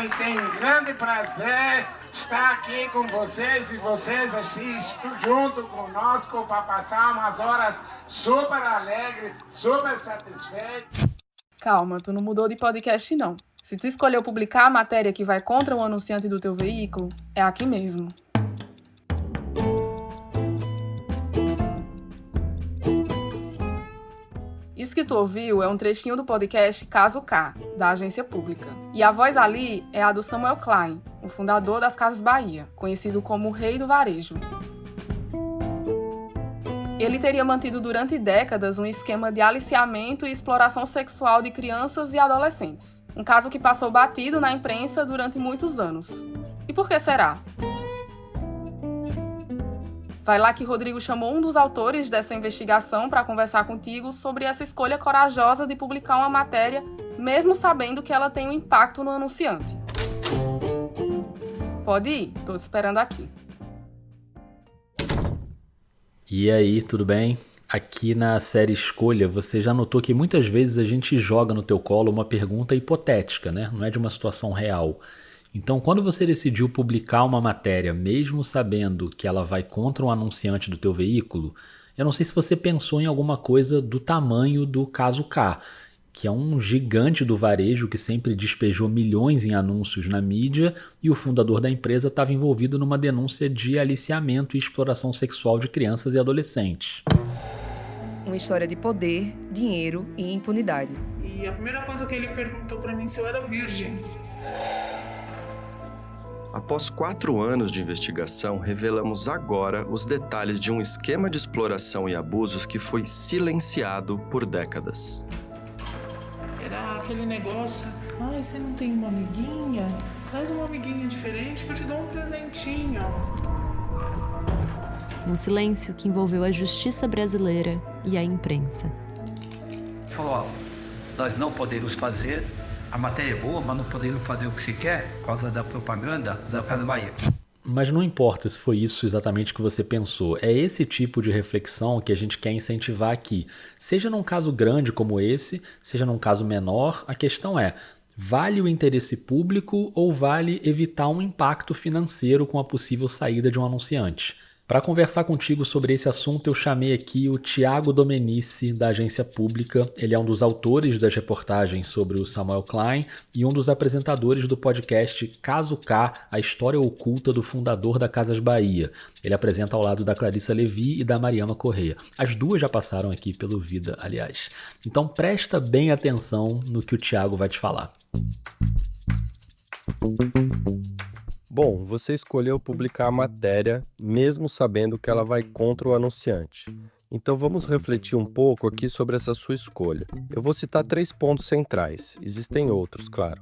Eu tenho um grande prazer estar aqui com vocês e vocês junto conosco para passar umas horas super alegres, super satisfeitos. Calma, tu não mudou de podcast não. Se tu escolheu publicar a matéria que vai contra o anunciante do teu veículo, é aqui mesmo. Isso que tu ouviu é um trechinho do podcast Caso K, da Agência Pública. E a voz ali é a do Samuel Klein, o fundador das Casas Bahia, conhecido como o Rei do Varejo. Ele teria mantido durante décadas um esquema de aliciamento e exploração sexual de crianças e adolescentes. Um caso que passou batido na imprensa durante muitos anos. E por que será? Vai lá que Rodrigo chamou um dos autores dessa investigação para conversar contigo sobre essa escolha corajosa de publicar uma matéria, mesmo sabendo que ela tem um impacto no anunciante. Pode ir, tô te esperando aqui. E aí, tudo bem? Aqui na série Escolha, você já notou que muitas vezes a gente joga no teu colo uma pergunta hipotética, né? Não é de uma situação real. Então, quando você decidiu publicar uma matéria, mesmo sabendo que ela vai contra um anunciante do teu veículo, eu não sei se você pensou em alguma coisa do tamanho do Caso K, que é um gigante do varejo que sempre despejou milhões em anúncios na mídia, e o fundador da empresa estava envolvido numa denúncia de aliciamento e exploração sexual de crianças e adolescentes. Uma história de poder, dinheiro e impunidade. E a primeira coisa que ele perguntou para mim se eu era virgem. Após 4 anos de investigação, revelamos agora os detalhes de um esquema de exploração e abusos que foi silenciado por décadas. Era aquele negócio, você não tem uma amiguinha? Traz uma amiguinha diferente que eu te dou um presentinho. Um silêncio que envolveu a justiça brasileira e a imprensa. Falou, nós não podemos fazer, a matéria é boa, mas não podemos fazer o que se quer por causa da propaganda da Casa Bahia. Mas não importa se foi isso exatamente que você pensou, é esse tipo de reflexão que a gente quer incentivar aqui. Seja num caso grande como esse, seja num caso menor, a questão é, vale o interesse público ou vale evitar um impacto financeiro com a possível saída de um anunciante? Para conversar contigo sobre esse assunto, eu chamei aqui o Thiago Domenici, da Agência Pública. Ele é um dos autores das reportagens sobre o Samuel Klein e um dos apresentadores do podcast Caso K, a história oculta do fundador da Casas Bahia. Ele apresenta ao lado da Clarissa Levi e da Mariama Corrêa. As duas já passaram aqui pelo Vida, aliás. Então presta bem atenção no que o Thiago vai te falar. Bom, você escolheu publicar a matéria mesmo sabendo que ela vai contra o anunciante. Então vamos refletir um pouco aqui sobre essa sua escolha. Eu vou citar 3 pontos centrais, existem outros, claro.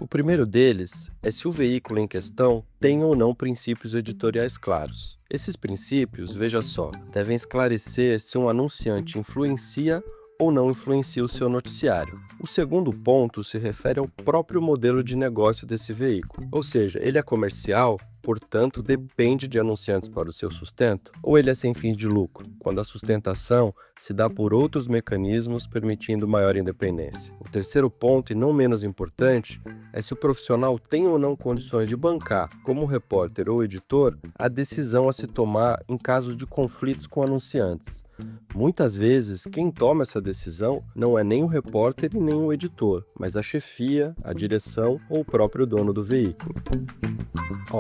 O primeiro deles é se o veículo em questão tem ou não princípios editoriais claros. Esses princípios, veja só, devem esclarecer se um anunciante influencia ou não influencia o seu noticiário. O segundo ponto se refere ao próprio modelo de negócio desse veículo. Ou seja, ele é comercial, portanto depende de anunciantes para o seu sustento, ou ele é sem fins de lucro, quando a sustentação se dá por outros mecanismos permitindo maior independência. O terceiro ponto, e não menos importante, é se o profissional tem ou não condições de bancar, como repórter ou editor, a decisão a se tomar em casos de conflitos com anunciantes. Muitas vezes, quem toma essa decisão não é nem o repórter e nem o editor, mas a chefia, a direção ou o próprio dono do veículo.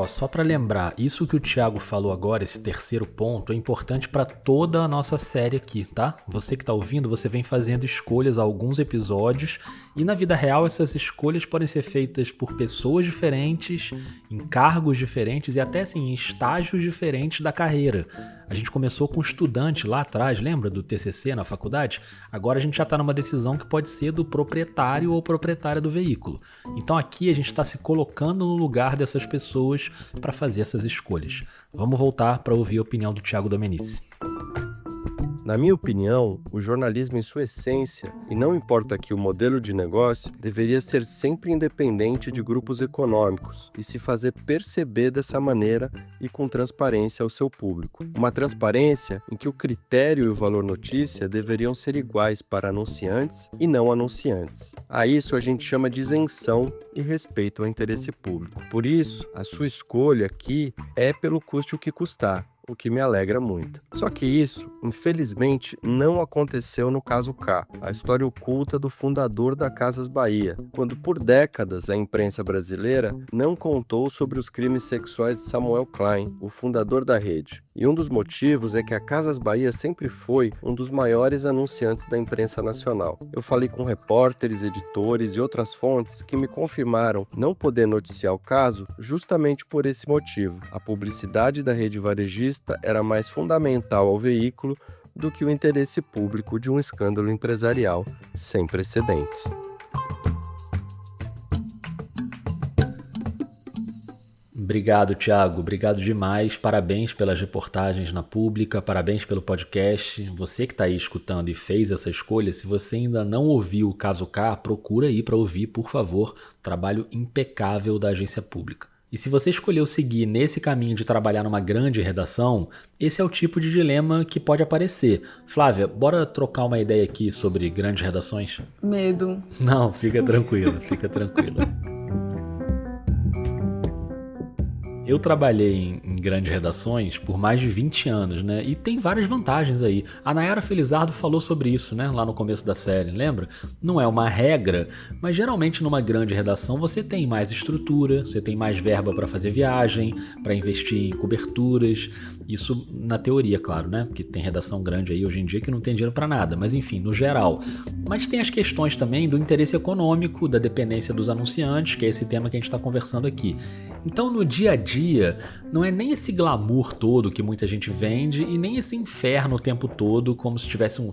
Só para lembrar, isso que o Thiago falou agora, esse terceiro ponto, é importante para toda a nossa série aqui, tá? Você que está ouvindo, você vem fazendo escolhas há alguns episódios e na vida real essas escolhas podem ser feitas por pessoas diferentes, em cargos diferentes e até assim, em estágios diferentes da carreira. A gente começou com estudante lá atrás, lembra do TCC na faculdade? Agora a gente já está numa decisão que pode ser do proprietário ou proprietária do veículo. Então aqui a gente está se colocando no lugar dessas pessoas para fazer essas escolhas. Vamos voltar para ouvir a opinião do Thiago Domenici. Na minha opinião, o jornalismo em sua essência, e não importa aqui o modelo de negócio, deveria ser sempre independente de grupos econômicos e se fazer perceber dessa maneira e com transparência ao seu público. Uma transparência em que o critério e o valor notícia deveriam ser iguais para anunciantes e não anunciantes. A isso a gente chama de isenção e respeito ao interesse público. Por isso, a sua escolha aqui é pelo custe o que custar, o que me alegra muito. Só que isso, infelizmente, não aconteceu no caso K, a história oculta do fundador da Casas Bahia, quando por décadas a imprensa brasileira não contou sobre os crimes sexuais de Samuel Klein, o fundador da rede. E um dos motivos é que a Casas Bahia sempre foi um dos maiores anunciantes da imprensa nacional. Eu falei com repórteres, editores e outras fontes que me confirmaram não poder noticiar o caso justamente por esse motivo. A publicidade da rede varejista era mais fundamental ao veículo do que o interesse público de um escândalo empresarial sem precedentes. Obrigado, Thiago. Obrigado demais. Parabéns pelas reportagens na Pública, parabéns pelo podcast. Você que está aí escutando e fez essa escolha, se você ainda não ouviu o Caso K, procura aí para ouvir, por favor. Trabalho impecável da agência pública. E se você escolheu seguir nesse caminho de trabalhar numa grande redação, esse é o tipo de dilema que pode aparecer. Flávia, bora trocar uma ideia aqui sobre grandes redações? Medo. Não, fica tranquila, fica tranquila. Eu trabalhei em grandes redações por mais de 20 anos, né? E tem várias vantagens aí. A Nayara Felizardo falou sobre isso, né? Lá no começo da série, lembra? Não é uma regra, mas geralmente numa grande redação você tem mais estrutura, você tem mais verba para fazer viagem, para investir em coberturas. Isso na teoria, claro, né? Porque tem redação grande aí hoje em dia que não tem dinheiro para nada, mas enfim, no geral. Mas tem as questões também do interesse econômico, da dependência dos anunciantes, que é esse tema que a gente está conversando aqui. Então, no dia a dia, não é nem esse glamour todo que muita gente vende e nem esse inferno o tempo todo, como se tivesse um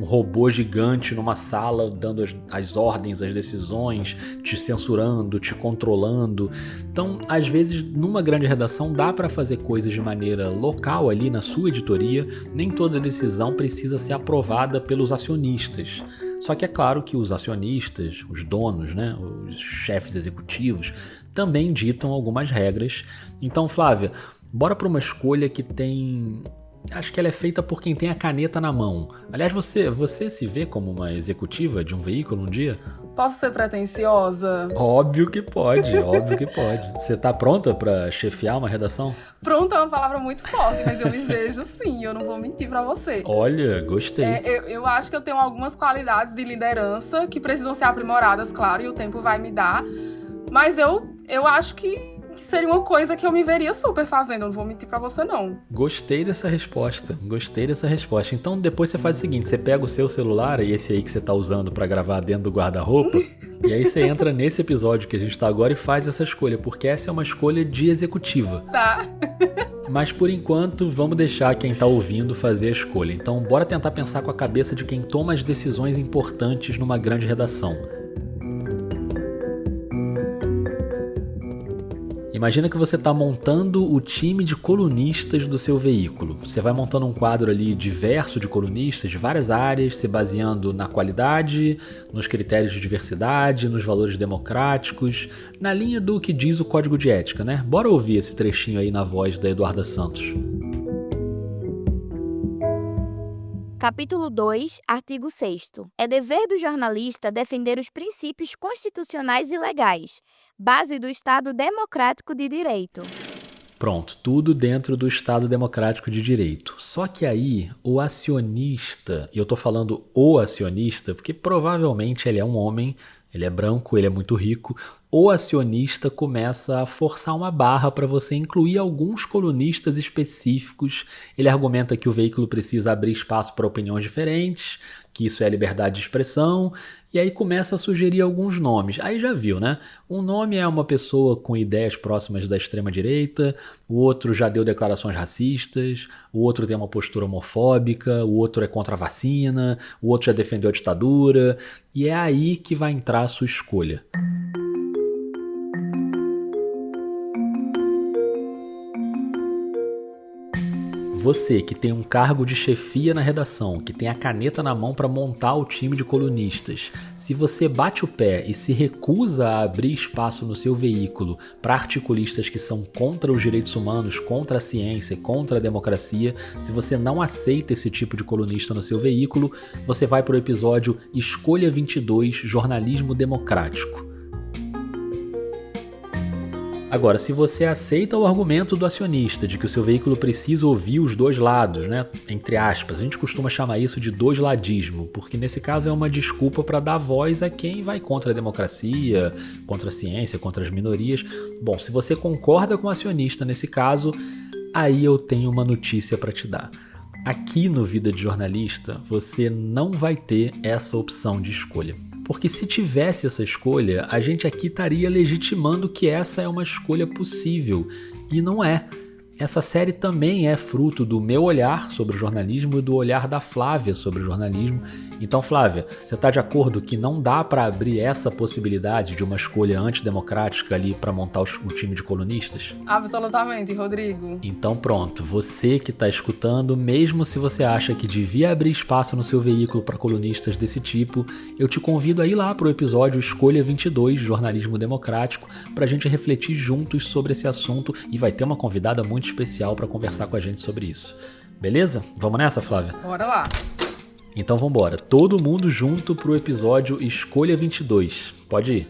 robô gigante numa sala dando as ordens, as decisões, te censurando, te controlando. Então, às vezes, numa grande redação dá para fazer coisas de maneira local ali na sua editoria, nem toda decisão precisa ser aprovada pelos acionistas. Só que é claro que os acionistas, os donos, né, os chefes executivos, também ditam algumas regras. Então, Flávia, bora para uma escolha que tem... Acho que ela é feita por quem tem a caneta na mão. Aliás, você se vê como uma executiva de um veículo um dia? Posso ser pretensiosa? Óbvio que pode, óbvio que pode. Você tá pronta para chefiar uma redação? Pronta é uma palavra muito forte, mas eu me vejo sim, eu não vou mentir pra você. Olha, gostei. Eu acho que eu tenho algumas qualidades de liderança que precisam ser aprimoradas, claro, e o tempo vai me dar. Mas eu acho que seria uma coisa que eu me veria super fazendo, eu não vou mentir pra você não. Gostei dessa resposta. Então depois você faz o seguinte, você pega o seu celular, e esse aí que você tá usando pra gravar dentro do guarda-roupa, e aí você entra nesse episódio que a gente tá agora e faz essa escolha, porque essa é uma escolha de executiva. Tá. Mas por enquanto, vamos deixar quem tá ouvindo fazer a escolha. Então bora tentar pensar com a cabeça de quem toma as decisões importantes numa grande redação. Imagina que você está montando o time de colunistas do seu veículo. Você vai montando um quadro ali diverso de colunistas de várias áreas, se baseando na qualidade, nos critérios de diversidade, nos valores democráticos, na linha do que diz o Código de Ética, né? Bora ouvir esse trechinho aí na voz da Eduarda Santos. Capítulo 2, artigo 6º. É dever do jornalista defender os princípios constitucionais e legais, base do Estado Democrático de Direito. Pronto, tudo dentro do Estado Democrático de Direito. Só que aí, o acionista, e eu tô falando o acionista, porque provavelmente ele é um homem, ele é branco, ele é muito rico, o acionista começa a forçar uma barra para você incluir alguns colunistas específicos. Ele argumenta que o veículo precisa abrir espaço para opiniões diferentes, que isso é liberdade de expressão, e aí começa a sugerir alguns nomes. Aí já viu, né? Um nome é uma pessoa com ideias próximas da extrema-direita, o outro já deu declarações racistas, o outro tem uma postura homofóbica, o outro é contra a vacina, o outro já defendeu a ditadura, e é aí que vai entrar a sua escolha. você que tem um cargo de chefia na redação, que tem a caneta na mão para montar o time de colunistas, se você bate o pé e se recusa a abrir espaço no seu veículo para articulistas que são contra os direitos humanos, contra a ciência, contra a democracia, se você não aceita esse tipo de colunista no seu veículo, você vai para o episódio Escolha 22, Jornalismo Democrático. Agora, se você aceita o argumento do acionista de que o seu veículo precisa ouvir os dois lados, né? Entre aspas, a gente costuma chamar isso de doisladismo, porque nesse caso é uma desculpa para dar voz a quem vai contra a democracia, contra a ciência, contra as minorias. Bom, se você concorda com o acionista nesse caso, aí eu tenho uma notícia para te dar. Aqui no Vida de Jornalista, você não vai ter essa opção de escolha. Porque se tivesse essa escolha, a gente aqui estaria legitimando que essa é uma escolha possível. E não é. Essa série também é fruto do meu olhar sobre o jornalismo e do olhar da Flávia sobre o jornalismo. Então, Flávia, você está de acordo que não dá para abrir essa possibilidade de uma escolha antidemocrática ali para montar o time de colunistas? Absolutamente, Rodrigo. Então pronto, você que está escutando, mesmo se você acha que devia abrir espaço no seu veículo para colunistas desse tipo, eu te convido a ir lá para o episódio Escolha 22, Jornalismo Democrático, para a gente refletir juntos sobre esse assunto e vai ter uma convidada muito especial para conversar com a gente sobre isso. Beleza? Vamos nessa, Flávia? Bora lá! Então vambora, todo mundo junto pro episódio Escolha 22. Pode ir.